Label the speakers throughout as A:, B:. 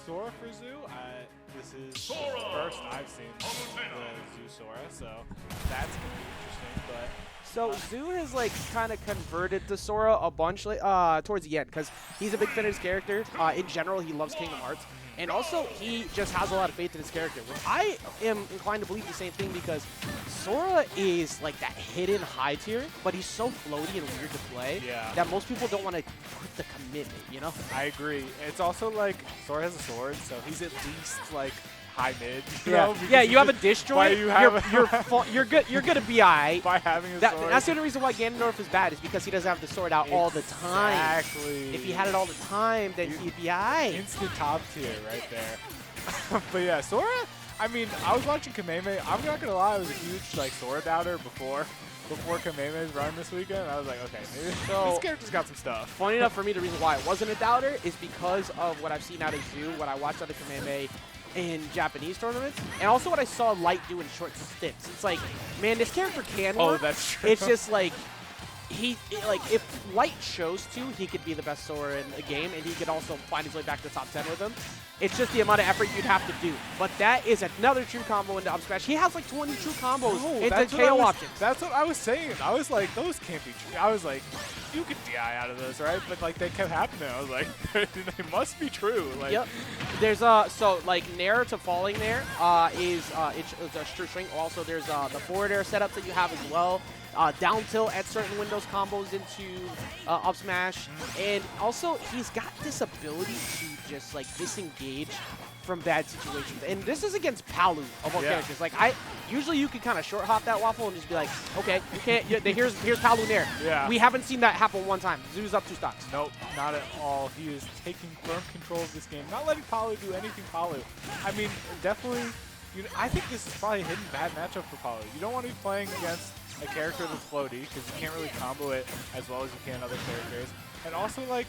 A: Sora for Zoo. This is the first I've seen the Zoo Sora, so that's going to be interesting. But
B: So Zoo has like kind of converted to Sora a bunch towards the end because he's a big fan of his character. In general, he loves Kingdom Hearts. And also, he just has a lot of faith in his character, which I am inclined to believe the same thing because Sora is like that hidden high tier, but he's so floaty and weird to play that most people don't want to put the commitment, you know?
A: I agree. It's also like Sora has a sword, so he's at least like high mid.
B: Yeah, you have a disjoint. You're good. You're gonna be alright.
A: By having a sword.
B: That's the only reason why Ganondorf is bad is because he doesn't have the sword out all the time.
A: Exactly.
B: If he had it all the time, then he'd be alright.
A: Instant top tier right there. But yeah, Sora. I mean, I was watching Kameme. I'm not gonna lie, I was a huge like Sora doubter before Kameme's run this weekend. I was like, okay, maybe this character's got some stuff.
B: Funny enough for me, the reason why I wasn't a doubter is because of what I've seen out of Zoo, what I watched out of Kameme in Japanese tournaments, and also what I saw Light do in short stints. It's like, man, this character can work.
A: Oh, that's true.
B: It's just like, if Light chose to, he could be the best Sora in the game, and he could also find his way back to the top 10 with him. It's just the amount of effort you'd have to do. But that is another true combo into up smash. He has like 20 true combos into KO options.
A: That's what I was saying. I was like, those can't be true. I was like, you could DI out of those, right? But like, they kept happening. I was like, they must be true. Like,
B: yep. There's so like Nair to falling there is it's a true string. Also, there's the forward air setups that you have as well. Down tilt at certain windows combos into up smash, and also he's got this ability to just like disengage from bad situations. And this is against Palu of all characters. Like usually you could kind of short hop that waffle and just be like, okay, you can't. Here's Palu Nair.
A: Yeah.
B: We haven't seen that happen one time. Zoo's up 2 stocks.
A: Nope, not at all. He is taking firm control of this game, not letting Palu do anything Palu. I mean, definitely. I think this is probably a hidden bad matchup for Palu. You don't want to be playing against a character that's floaty because you can't really combo it as well as you can other characters. And also, like,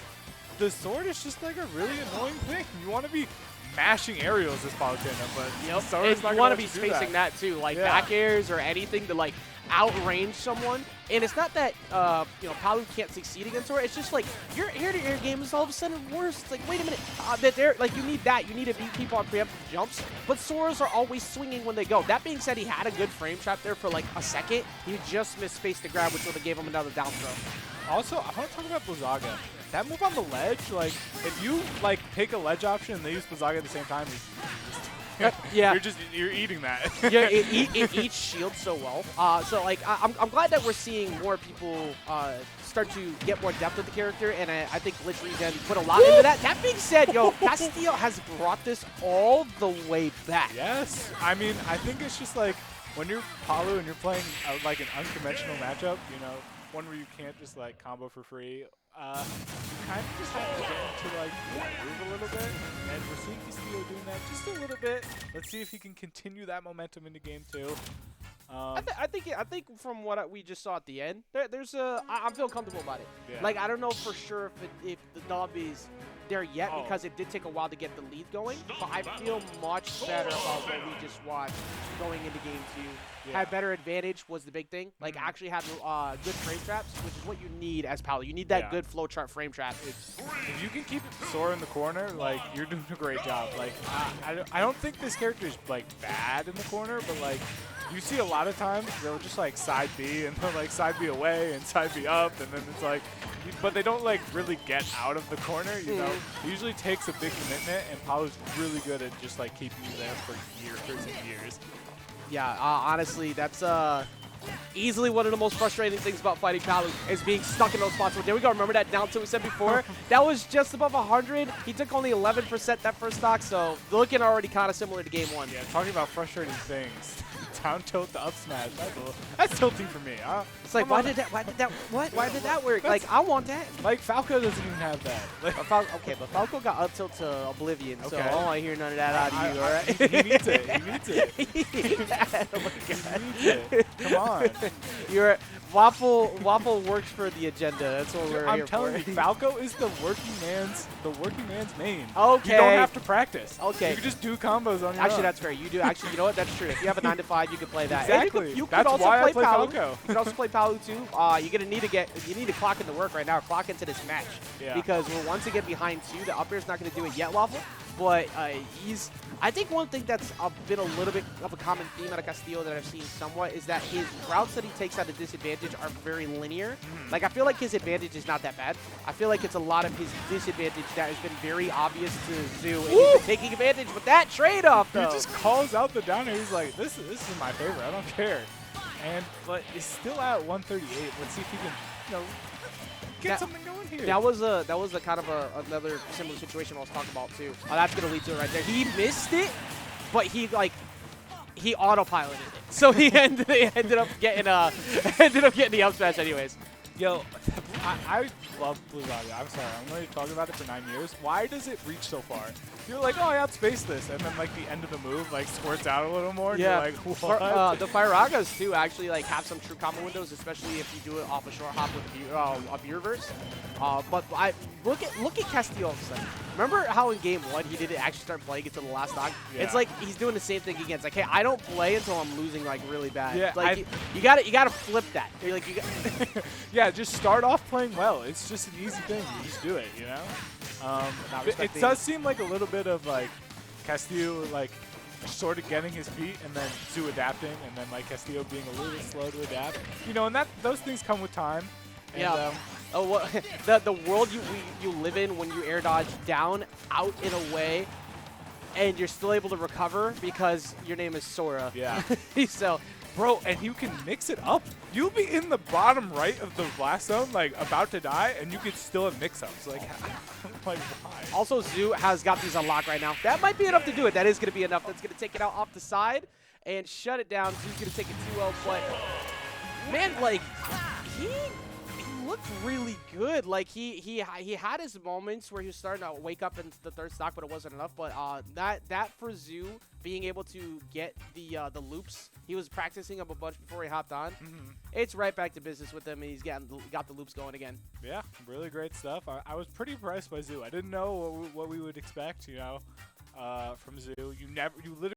A: the sword is just like a really annoying thing. You want to be mashing aerials as Palutena, but Sora's not
B: you want to be spacing that too, like back airs or anything to like outrange someone. And it's not that Palu can't succeed against Sora. It's just like your air-to-air game is all of a sudden worse. It's like, wait a minute, you need that. You need to beat people on preemptive jumps. But Soras are always swinging when they go. That being said, he had a good frame trap there for like a second. He just missed space to grab, which would have gave him another down throw.
A: Also, I want to talk about Blizzaga. That move on the ledge, like, if you like pick a ledge option and they use Blizzaga at the same time, you're eating that.
B: Yeah, it eats shield so well. So like I'm glad that we're seeing more people start to get more depth of the character, and I think Glitch Regen put a lot into that. That being said, Castillo has brought this all the way back.
A: Yes, I mean, I think it's just like when you're Palu and you're playing like an unconventional matchup, one where you can't just like combo for free. You kind of just have to get into like move a little bit, and we're seeing Castillo doing that just a little bit. Let's see if he can continue that momentum into game 2.
B: I think from what we just saw at the end, I'm feeling comfortable about it.
A: Yeah.
B: Like, I don't know for sure if the dub is there yet because it did take a while to get the lead going, but I feel much better about what we just watched going into game 2. Yeah. Had better advantage was the big thing. Like, actually had good frame traps, which is what you need as Palu. You need that good flow chart frame trap.
A: If you can keep Sora in the corner, like, you're doing a great job. Like, I don't think this character is like bad in the corner, but like, you see a lot of times they'll just like side B and they'll like side B away and side B up, and then it's like, but they don't like really get out of the corner, you know. It usually takes a big commitment, and Palu's really good at just like keeping you there for years and years.
B: Yeah, honestly, that's easily one of the most frustrating things about fighting Palu is being stuck in those spots. But there we go. Remember that down tilt we said before? That was just above 100. He took only 11% that first stock, so looking already kind of similar to game 1.
A: Yeah, talking about frustrating things. Down tilt to up smash. That's tilting for me.
B: It's like, why did that work? Like, I want that.
A: Like, Falco doesn't even have that. Like,
B: okay, but Falco got up tilt to Oblivion, so I don't want to hear none of that out of you, all right?
A: He needs it. He needs it.
B: Oh my God.
A: He needs it. Come on.
B: Waffle works for the agenda. That's what we're here for.
A: I'm telling you, Falco is the working man's main.
B: Okay.
A: You don't have to practice.
B: Okay.
A: You can just do combos on your
B: Actually,
A: own.
B: that's fair. You do. Actually, you know what? That's true. If you have a 9 to 5, you can play that.
A: Exactly.
B: You
A: that's
B: could also
A: why
B: play
A: I play
B: Palu.
A: Falco.
B: You can also play Palu too. You're gonna need to clock into work right now. Clock into this match.
A: Yeah.
B: Because we're once again behind 2. The up air's not gonna do it yet, Waffle. but I think one thing that's been a little bit of a common theme out of Castillo that I've seen somewhat is that his routes that he takes at a disadvantage are very linear. Like, I feel like his advantage is not that bad. I feel like it's a lot of his disadvantage that has been very obvious to Zoo, and he's been taking advantage with that trade-off, though.
A: He just calls out the down air. He's like, this is my favorite. I don't care. And but it's still at 138. Let's see if he can, get something going here.
B: That was a kind of another similar situation I was talking about too. That's gonna lead to it right there. He missed it, but he autopiloted it, so he ended up getting the up smash anyways.
A: Yo, I love Blue Body. I'm sorry, I'm going to talk about it for 9 years. Why does it reach so far? You're like, oh, I outspaced this, and then like the end of the move like squirts out a little more. And
B: Yeah,
A: you're like, what?
B: the Firagas too actually like have some true combo windows, especially if you do it off a short hop with a Beerverse. But look at Castillo. Remember how in game 1 he didn't actually start playing until the last stock?
A: Yeah.
B: It's like he's doing the same thing again. It's like, hey, I don't play until I'm losing like really bad.
A: Yeah,
B: like you gotta flip that. You're like,
A: yeah, just start off playing well. It's just an easy thing. You just do it, you know? It does seem like a little bit of like Castillo like sort of getting his feet and then Zoo adapting and then like Castillo being a little slow to adapt. And those things come with time. And,
B: yeah. The world you live in when you air dodge down, out, and away, and you're still able to recover because your name is Sora.
A: Yeah.
B: So,
A: bro, and you can mix it up. You'll be in the bottom right of the blast zone, like about to die, and you could still have mix-ups. Like why?
B: Also, Zoo has got these on lock right now. That might be enough to do it. That is going to be enough. That's going to take it out off the side and shut it down. Zoo's going to take it 2-0, but man, like he looked really good. Like he had his moments where he was starting to wake up in the third stock, but it wasn't enough. But that for Zoo being able to get the loops, he was practicing them a bunch before he hopped on. It's right back to business with him, and he's got the loops going again.
A: Yeah, really great stuff. I was pretty impressed by Zoo. I didn't know what we would expect, from Zoo. You literally